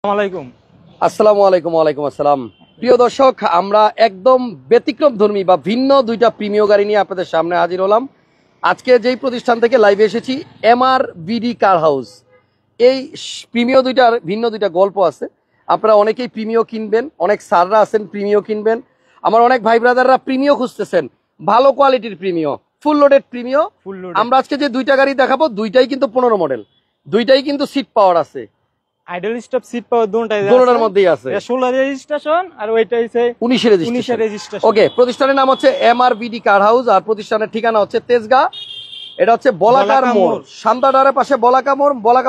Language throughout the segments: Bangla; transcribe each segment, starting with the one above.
আসসালামু আলাইকুম। ওয়ালাইকুম আসসালাম। প্রিয় দর্শক, আমরা একদম ব্যতিক্রমধর্মী বা ভিন্ন দুইটা প্রিমিয় গাড়ি নিয়ে আপনাদের সামনে হাজির হলাম। আজকে যেই প্রতিষ্ঠান থেকে লাইভে এসেছি, MRVD কার হাউস। এই প্রিমিয় দুইটার ভিন্ন দুইটা গল্প আছে। আপনারা অনেকেই প্রিমিয় কিনবেন, অনেক স্যাররা আছেন প্রিমিয় কিনবেন, আমার অনেক ভাই ব্রাদাররা প্রিমিয় খুঁজতেছেন, ভালো কোয়ালিটির প্রিমিয়, ফুল লোডেড প্রিমিয়। আমরা আজকে যে দুইটা গাড়ি দেখাবো দুইটাই কিন্তু 15 মডেল, দুইটাই কিন্তু সিট পাওয়ার আছে। আইডল স্টপ সিট পাওয়ার দুটোটার মধ্যেই আছে। 16 রেজিস্ট্রেশন আর ওইটা হইছে 19 রেজিস্ট্রেশন। ওকে, প্রতিষ্ঠানের নাম হচ্ছে MRVD কার হাউস আর প্রতিষ্ঠানের ঠিকানা হচ্ছে তেজগাঁ। এটা হচ্ছে বলাকার মোড়, শান্তাডারের পাশে বলাকা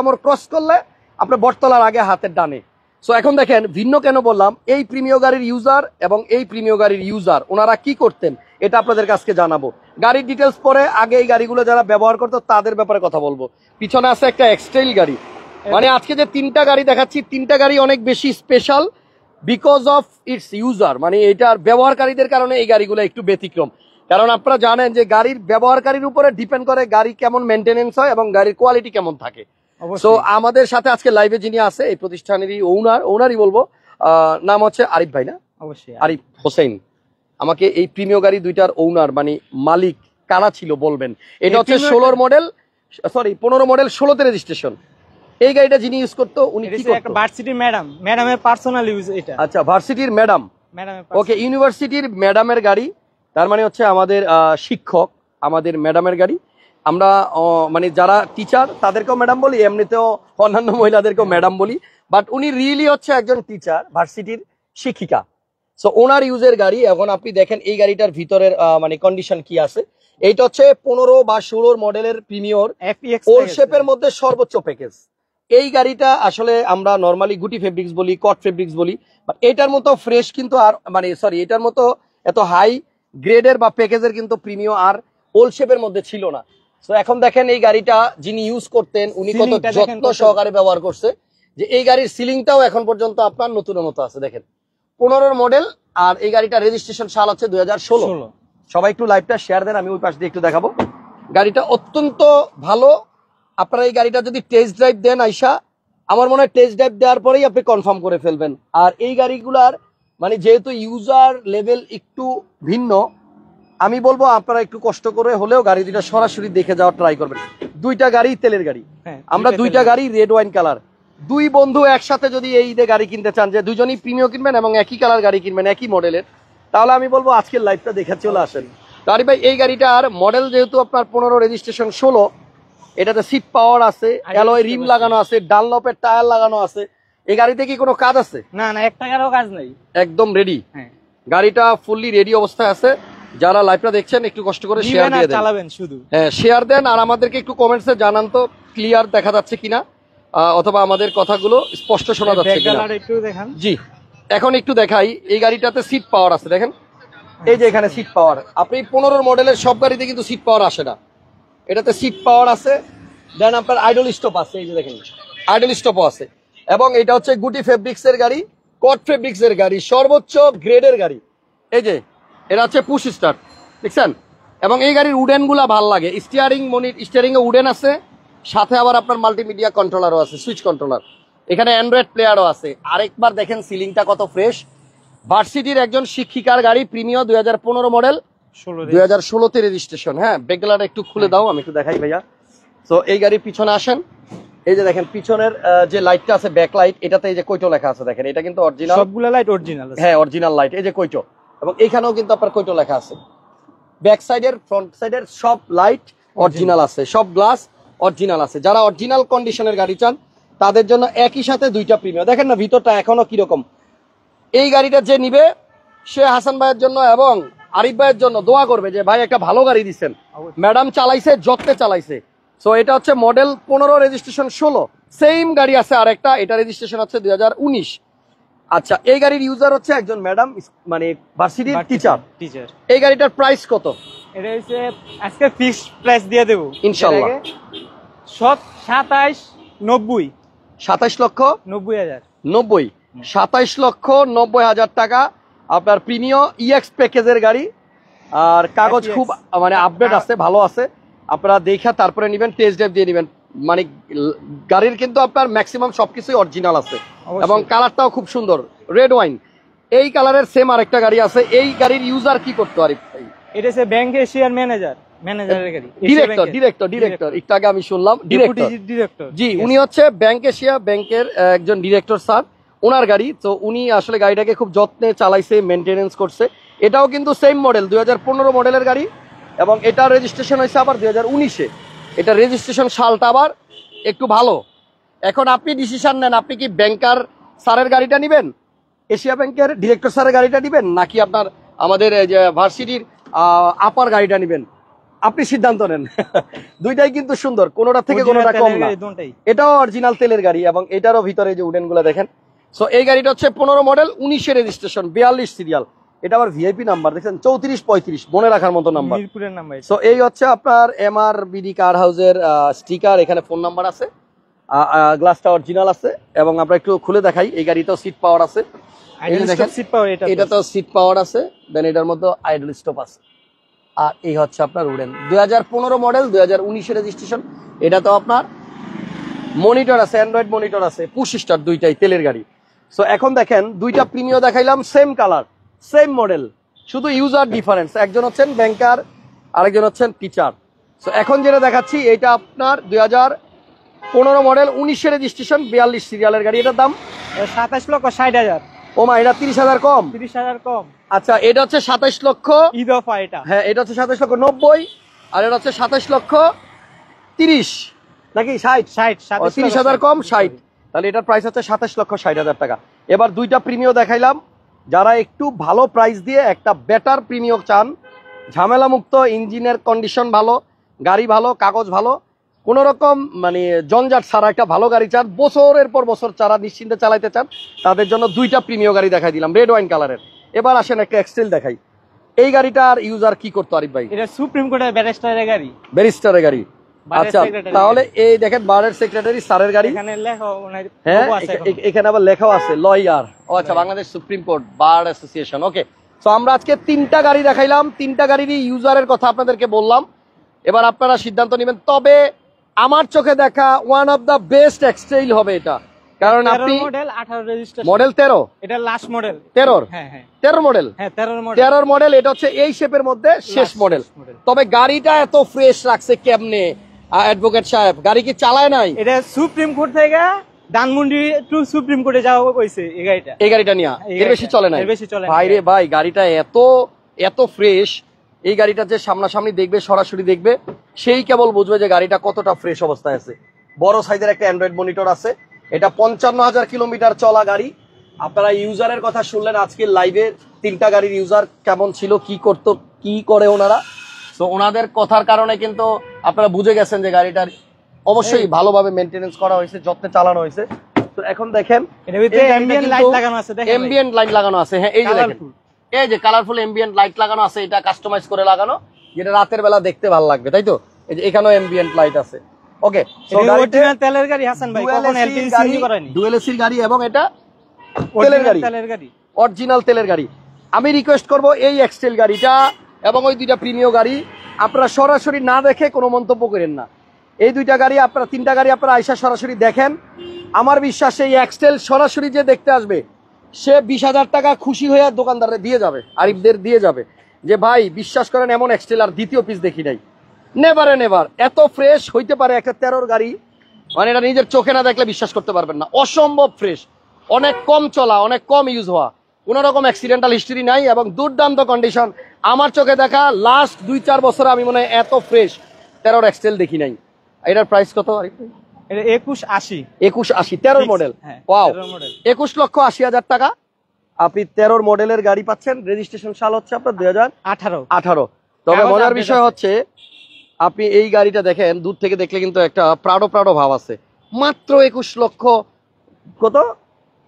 মোড় ক্রস করলে আপনি বটতলার আগে হাতের ডানে। সো এখন দেখেন ভিন্ন কেন বললাম, এই প্রিমিয় গাড়ির ইউজার এবং এই প্রিমিয় গাড়ির ইউজার ওনারা কি করতেন এটা আপনাদের কাছে জানাবো। গাড়ির ডিটেলস পরে, আগে এই গাড়িগুলো যারা ব্যবহার করতো তাদের ব্যাপারে কথা বলবো। পিছনে আছে একটা এক্সটাইল গাড়ি। মানে আজকে যে তিনটা গাড়ি দেখাচ্ছি, তিনটা গাড়ি অনেক বেশি special because of its user. মানে এটার ব্যবহারকারীদের কারণে এই গাড়িগুলো একটু ব্যতিক্রম। কারণ আপনারা জানেন যে গাড়ির ব্যবহারকারীর উপরে ডিপেন্ড করে গাড়ি কেমন মেনটেনেন্স হয় এবং গাড়ির কোয়ালিটি কেমন থাকে। সো আমাদের সাথে আজকে লাইভে যিনি আছে এই প্রতিষ্ঠানেরই ওনারই বলবো, নাম হচ্ছে আরিফ ভাই, না? অবশ্যই আরিফ হোসেন। আমাকে এই প্রিমিয় গাড়ি দুইটার ওনার মানে মালিক কারা ছিল বলবেন। এটা হচ্ছে 15 মডেল 16তে রেজিস্ট্রেশন। এই গাড়িটা যিনি ইউজ করতো উনি কি করতো? ভার্সিটির ম্যাডামের পার্সোনাল ইউজ এটা। আচ্ছা, ভার্সিটির ম্যাডাম। ওকে, ইউনিভার্সিটির ম্যাডামের গাড়ি, তার মানে হচ্ছে আমাদের শিক্ষক, আমাদের ম্যাডামের গাড়ি। আমরা মানে যারা টিচার তাদেরকেও ম্যাডাম বলি, এমনিতেও অন্যান্য মহিলাদেরকেও ম্যাডাম বলি, বাট উনি রিয়েলি হচ্ছে একজন টিচার, ভার্সিটির শিক্ষিকা। সো ওনার ইউজের গাড়ি। এখন আপনি দেখেন এই গাড়িটার ভিতরের মানে কন্ডিশন কি আছে। এইটা হচ্ছে 15 বা 16 মডেলের প্রিমিয়র ওল্ড শেপের মধ্যে সর্বোচ্চ প্যাকেজ। এই গাড়িটা আসলে আমরা নরমালি গুটি ফেব্রিক্স বলি, কট ফেব্রিক্স বলি, বাট এটার মতো ফ্রেশ কিন্তু আর মানে এটার মতো এত হাই গ্রেডের বা প্যাকেজের কিন্তু প্রিমিয়াম আর ওল্ড শেপের মধ্যে ছিল না। তো এখন দেখেন এই গাড়িটা যিনি ইউজ করতেন উনি কত যত্ন সহকারে ব্যবহার করছে, যে এই গাড়ির সিলিংটাও এখন পর্যন্ত আপনার নতুনের মতো আছে। দেখেন 15 মডেল আর এই গাড়িটা রেজিস্ট্রেশন সাল হচ্ছে 2016। সবাই একটু লাইভটা শেয়ার দেন, আমি ওই পাশ দিয়ে একটু দেখাবো। গাড়িটা অত্যন্ত ভালো। আপনারা এই গাড়িটা যদি টেস্ট ড্রাইভ দেন আইসা, আমার মনে হয় টেস্ট ড্রাইভ দেওয়ার পরেই আপনি কনফার্ম করে ফেলবেন। আর এই গাড়িগুলার মানে যেহেতু ইউজার লেভেল একটু ভিন্ন, আমি বলবো আপনারা একটু কষ্ট করে হলেও গাড়ি দুইটা সরাসরি দেখে যাওয়ার ট্রাই করবেন। দুইটা গাড়ি তেলের গাড়ি, আমরা দুইটা গাড়ি রেড ওয়াইন কালার। দুই বন্ধু একসাথে যদি এই ঈদে গাড়ি কিনতে চান, যে দুজনই প্রিমিয়াম কিনবেন এবং একই কালার গাড়ি কিনবেন একই মডেলের, তাহলে আমি বলবো আজকের লাইভটা দেখে চলে আসেন। গাড়ি ভাই এই গাড়িটার মডেল যেহেতু আপনার 15 রেজিস্ট্রেশন 16, এটাতে সিট পাওয়ার আছে, অ্যালয় রিম লাগানো আছে, ডানলপের টায়ার লাগানো আছে। এই গাড়িতে কি কোনো কাজ আছে? না না, এক টাকারও কাজ নাই, একদম রেডি। গাড়িটা ফুললি রেডি অবস্থায় আছে। যারা লাইভটা দেখছেন একটু কষ্ট করে শেয়ার দিয়ে দেন, চালাবেন শুধু। হ্যাঁ, শেয়ার দেন আর আমাদেরকে একটু কমেন্টসে জানান তো ক্লিয়ার দেখা যাচ্ছে কিনা, অথবা আমাদের কথাগুলো স্পষ্ট শোনা যাচ্ছে কিনা। একটু দেখান। জি, এখন একটু দেখাই। এই গাড়িটাতে সিট পাওয়ার আছে, দেখেন এই যে এখানে সিট পাওয়ার। আপনি 15 মডেলের সব গাড়িতে কিন্তু সিট পাওয়ার আসে না, এটাতে সিট পাওয়ার আছে। দেন আপনার আইডল স্টপ আছে, এই যে দেখেন আইডল স্টপও আছে। এবং এটা হচ্ছে গুটি ফেব্রিক্স এর গাড়ি, কট ফেব্রিক্স এর গাড়ি, সর্বোচ্চ গ্রেডের গাড়ি। এই যে এটা হচ্ছে পুশ স্টার্ট, দেখছেন? এবং এই গাড়ির উডেন গুলা ভাল লাগে। স্টিয়ারিং এ উডেন আছে, সাথে আবার আপনার মাল্টিমিডিয়া কন্ট্রোলারও আছে, সুইচ কন্ট্রোলার। এখানে অ্যান্ড্রয়েড প্লেয়ারও আছে। আরেকবার দেখেন সিলিংটা কত ফ্রেশ। ভার্সিটির একজন শিক্ষিকার গাড়ি, প্রিমিয়াম 2015 মডেল, 2016তে রেজিস্ট্রেশন। হ্যাঁ, ব্যাকলারটা একটু খুলে দাও, আমি একটু দেখাই ভাইয়া। তো এই গাড়ির পিছনে আসেন, এই যে দেখেন পিছনের যে লাইটটা আছে ব্যাক লাইট, এটাতে এই যে কৈটো লেখা আছে, দেখেন এটা কিন্তু অরিজিনাল, সবগুলা লাইট অরিজিনাল। হ্যাঁ, অরিজিনাল লাইট, এই যে কৈটো। এবং এইখানেও কিন্তু আপনার কৈটো লেখা আছে। ব্যাক সাইডের, ফ্রন্ট সাইডের সব লাইট অরিজিনাল আছে, সব গ্লাস অরিজিনাল আছে। যারা অরিজিনাল কন্ডিশনের গাড়ি চান তাদের জন্য একই সাথে দুইটা প্রিমিয়াম। দেখেন না ভিতরটা এখনো কিরকম। এই গাড়িটা যে নিবে সে হাসান ভাইয়ের জন্য এবং আরিফ ভাইয়ের জন্য দোয়া করবে যে ভাই একটা ভালো গাড়ি দিচ্ছেন, ম্যাডাম চালাইছে, যত্নে চালাইছে। সো এটা হচ্ছে মডেল 15 রেজিস্ট্রেশন 16। সেম গাড়ি আছে আরেকটা, এটা রেজিস্ট্রেশন হচ্ছে 2019। আচ্ছা, এই গাড়ির ইউজার হচ্ছে একজন ম্যাডাম, মানে ভার্সিটির টিচার। এই গাড়িটার প্রাইস কত? এটা হচ্ছে আজকে ফিক্সড প্রাইস দিয়ে দেব ইনশাআল্লাহ। সব 27,90। 27,90,000। 27,90,000 টাকা আপনার প্রিমিয়াম ইএক্স প্যাকেজের গাড়ি। আর কাগজ খুব মানে আপডেট আছে, ভালো আছে। আপনারা দেখা তারপরে নেবেন, টেস্ট ড্রাইভ দিয়ে নেবেন। মানে গাড়ির কিন্তু আপনার ম্যাক্সিমাম সবকিছুই অরিজিনাল আছে অবশ্যই। এবং কালারটাও খুব সুন্দর রেড ওয়াইন। এই কালারের সেম আরেকটা গাড়ি আছে। এই গাড়ির ইউজার কি করতো আরিফ ভাই? এটা হচ্ছে ব্যাংক এশিয়ার ম্যানেজারের গাড়ি। ডিরেক্টর একটু আগে আমি শুনলাম ডিরেক্টর। জি, উনি হচ্ছে ব্যাংক এশিয়া ব্যাংকের একজন ডিরেক্টর স্যার, ওনার গাড়ি। তো উনি আসলে গাড়িটাকে খুব যত্নে চালাইছে, মেনটেনেন্স করছে। এটাও কিন্তু সেম মডেল, 2015 মডেলের গাড়ি এবং এটার রেজিস্ট্রেশন হয়েছে আবার 2019-এ। এটা রেজিস্ট্রেশন সালটা আবার একটু ভালো। এখন আপনি ডিসিশন নেন, আপনি কি ব্যাংকার স্যারের গাড়িটা নেবেন, এশিয়া ব্যাংকের ডিরেক্টর স্যারের গাড়িটা নেবেন, নাকি আপনার আমাদের এই যে ভার্সিটির আপার গাড়িটা নেবেন? আপনি সিদ্ধান্ত নেন। দুইটাই কিন্তু সুন্দর, কোনোটা থেকে কোনোটা কম না। এটাও অরিজিনাল তেলের গাড়ি এবং এটারও ভিতরে যে উডেন গুলো দেখেন। সো এই গাড়িটা হচ্ছে 15 মডেল, 19-এ রেজিস্ট্রেশন, 42 সিরিয়াল। এটা আবার ভিআইপি নাম্বার দেখেন, 3435, মনে রাখার মতো নাম্বার। সো এই হচ্ছে আপনার এমআরবিডি কার হাউসের স্টিকার, এখানে ফোন নাম্বার আছে, গ্লাসটা অরিজিনাল আছে এবং আমরা একটু খুলে দেখাই। এই গাড়িতেও সিট পাওয়ার আছে, এটা তো সিট পাওয়ার আছে, দেন এটার মধ্যে আইডল স্টপ আছে। আর এই হচ্ছে আপনার উডেন, 2015 মডেল, 2019-এ রেজিস্ট্রেশন। এটা তো আপনার মনিটর আছে, অ্যান্ড্রয়েড মনিটর আছে, পুশ স্টার্ট, দুইটাই তেলের গাড়ি। সো এখন দেখেন দুইটা প্রিমিও দেখাইলাম, সেম কালার সেম মডেল, শুধু ইউজার ডিফারেন্স। একজন হচ্ছেন ব্যাংকার, আরেকজন হচ্ছেন টিচার। সো এখন যেটা দেখাচ্ছি এটা আপনার 2015 মডেল, 19-এ রেজিস্ট্রেশন, 42 সিরিয়ালের গাড়ি। এটার দাম 27,60,000। ও মা, এটা 30,000 কম। 30,000 কম। আচ্ছা, এটা হচ্ছে 27 লক্ষ ঈদ অফার এটা। হ্যাঁ, এটা হচ্ছে 27,90,000 আর এটা হচ্ছে 27,30,000 নাকি 60? 30,000 কম 60, তাহলে এটার প্রাইস হচ্ছে 27,60,000 টাকা। এবার দুইটা প্রিমিও দেখাইলাম। যারা একটু ভালো প্রাইস দিয়ে একটা বেটার প্রিমিও চান, ঝামেলা মুক্ত, ইঞ্জিনের কন্ডিশন ভালো, গাড়ি ভালো, কাগজ ভালো, কোন রকম মানে জঞ্জাট ছাড়া একটা ভালো গাড়ি চান, বছরের পর বছর যারা নিশ্চিন্তে চালাইতে চান, তাদের জন্য দুইটা প্রিমিও গাড়ি দেখাই দিলাম রেড ওয়াইন কালারের। এবার আসেন একটা এক্সটেল দেখাই। এই গাড়িটার ইউজার কি করতো আরিফ ভাই? এটা সুপ্রিম কোর্টের ব্যারিস্টারের গাড়ি। ব্যারিস্টারের গাড়ি, আচ্ছা। তাহলে এই দেখেন বারের সেক্রেটারি স্যারের গাড়ি, এখানে লেখা ওনার হ্যাঁ, লোগো আছে, এখানে আবার লেখাও আছে লয়ার। ও আচ্ছা, Bangladesh supreme court bar association. Okay, so আমরা আজকে তিনটা গাড়ি দেখাইলাম, তিনটা গাড়িরই ইউজারের কথা আপনাদেরকে বললাম। এবার আপনারা সিদ্ধান্ত নেবেন। তবে আমার চোখে দেখা ওয়ান অফ দা বেস্ট এক্সটেইল হবে এটা, কারণ আপনি মডেল 18 রেজিস্ট্রেশন, মডেল 13, এটা লাস্ট মডেল 13। হ্যাঁ হ্যাঁ, 13 মডেল, হ্যাঁ 13 মডেল, 13 মডেল। এটা হচ্ছে এই শেপের মধ্যে শেষ মডেল। তবে গাড়িটা এত ফ্রেশ রাখছে কেমনে অ্যাডভোকেট সাহেব? গাড়ি কি চালায় নাই? এটা সুপ্রিম কোর্ট থেকে ধানমন্ডি টু সুপ্রিম কোর্টে যাওয়া হইছে এই গাড়িটা নিয়ে। এর বেশি চলে না, ভাই রে ভাই। গাড়িটা এত ফ্রেশ, এই গাড়িটা যে সামনাসামনি দেখবে, সরাসরি দেখবে, সেই কেবল বুঝবে যে গাড়িটা কতটা ফ্রেশ অবস্থায় আছে। বড় সাইজের একটা অ্যান্ড্রয়েড মনিটর আছে। এটা 55,000 কিলোমিটার চলা গাড়ি। আপনারা ইউজারের কথা শুনলেন আজকে লাইভে, তিনটা গাড়ির ইউজার কেমন ছিল, কি করতো, কি করে ওনারা। তো ওনাদের কথার কারণে কিন্তু আপনারা বুঝে গেছেন যে গাড়িটার অবশ্যই ভালোভাবে মেনটেনেন্স করা হয়েছে, যত্নে চালানো হয়েছে। তো এখন দেখেন অ্যাম্বিয়েন্ট লাইট লাগানো আছে, দেখেন অ্যাম্বিয়েন্ট লাইট লাগানো আছে। হ্যাঁ, এই যে দেখেন, এই যে কালারফুল অ্যাম্বিয়েন্ট লাইট লাগানো আছে। এটা কাস্টমাইজ করে লাগানো, যেটা রাতের বেলা দেখতে ভালো লাগবে, তাই তো? এই যে এখানেও অ্যাম্বিয়েন্ট লাইট আছে। ওকে, সো অরিজিনাল তেলের গাড়ি হাসান ভাই, কখনো এলপিজি সিএনজি করেনি। ডুয়েল এসির গাড়ি এবং এটা তেলের গাড়ি, অরিজিনাল তেলের গাড়ি। আমি রিকোয়েস্ট করব এই এক্সটেল গাড়িটা এবং ওই দুইটা প্রিমিও গাড়ি আপনারা সরাসরি না দেখে কোনো মন্তব্য করেন না। এই দুইটা গাড়ি আপনারা, তিনটা গাড়ি আপনারা আইসা সরাসরি দেখেন। আমার বিশ্বাস এই এক্সটেল সরাসরি যে দেখতে আসবে, সে 20,000 টাকা খুশি হয়ে দোকানদারে দিয়ে যাবে, আরিফদের দিয়ে যাবে, যে ভাই বিশ্বাস করেন এমন এক্সটেল আর দ্বিতীয় পিস দেখি নাই। নেভারে নেভার এত ফ্রেশ হইতে পারে একটা 13 গাড়ি, মানে এটা নিজের চোখে না দেখলে বিশ্বাস করতে পারবেন না। অসম্ভব ফ্রেশ, অনেক কম চলা, অনেক কম ইউজ হওয়া, কোন রকম অ্যাক্সিডেন্টাল হিস্ট্রি নাই এবং দুর্দান্ত কন্ডিশন। আমার চোখে দেখা লাস্ট 2-4 বছরে আমি মনে হয় এত ফ্রেশ 13 এক্সটেল দেখি নাই। এটার প্রাইস কত? এটা 2180 13 মডেল। ওয়াও, 21,80,000 টাকা আপনি 13 মডেলের গাড়ি পাচ্ছেন। রেজিস্ট্রেশন সাল হচ্ছে আপনার 2018। তবে মজার বিষয় হচ্ছে আপনি এই গাড়িটা দেখেন, দূর থেকে দেখলে কিন্তু একটা প্রাডো ভাব আছে। মাত্র 21 লক্ষ কত?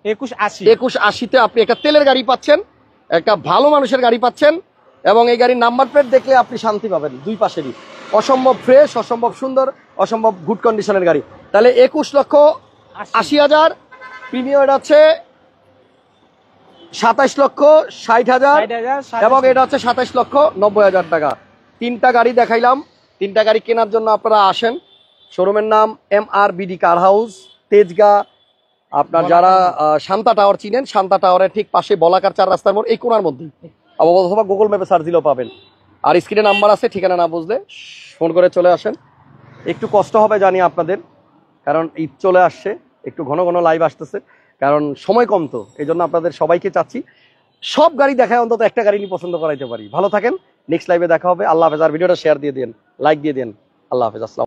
2180-তে আপনি একটা তেলের গাড়ি পাচ্ছেন, একটা ভালো মানুষের গাড়ি পাচ্ছেন এবং এই গাড়ির নাম্বার প্লেট দেখলে আপনি শান্তি পাবেন। দুই পাশেরই অসম্ভব ফ্রেশ, অসম্ভব সুন্দর, অসম্ভব গুড কন্ডিশনের গাড়ি। তাহলে 21,80,000 প্রিমিয়াম। এটা হচ্ছে 27,60,000 এবং এটা হচ্ছে 27,90,000 টাকা। তিনটা গাড়ি দেখাইলাম। তিনটা গাড়ি কেনার জন্য আপনারা আসেন, শোরুমের নাম MRBD কার হাউস, তেজগাঁ। আপনার যারা শান্তা টাওয়ার চিনেন, শান্তা টাওয়ারের ঠিক পাশে বলাকার 4 রাস্তার মোড়, এই কোণার মধ্যেই, অথবা গুগল ম্যাপে সার্চ দিলেও পাবেন। আর স্ক্রিনে নাম্বার আছে, ঠিকানা না বুঝলে ফোন করে চলে আসেন। একটু কষ্ট হবে জানি আপনাদের, কারণ ঈদ চলে আসছে, একটু ঘন ঘন লাইভ আসতেছে, কারণ সময় কম, তো এই জন্য আপনাদের সবাইকে চাচ্ছি সব গাড়ি দেখায় অন্তত একটা গাড়ি নিয়ে পছন্দ করাইতে পারি। ভালো থাকেন, নেক্সট লাইভে দেখা হবে। আল্লাহ হাফেজ। আর ভিডিওটা শেয়ার দিয়ে দেন, লাইক দিয়ে দেন। আল্লাহ হাফেজ, আসসালাম।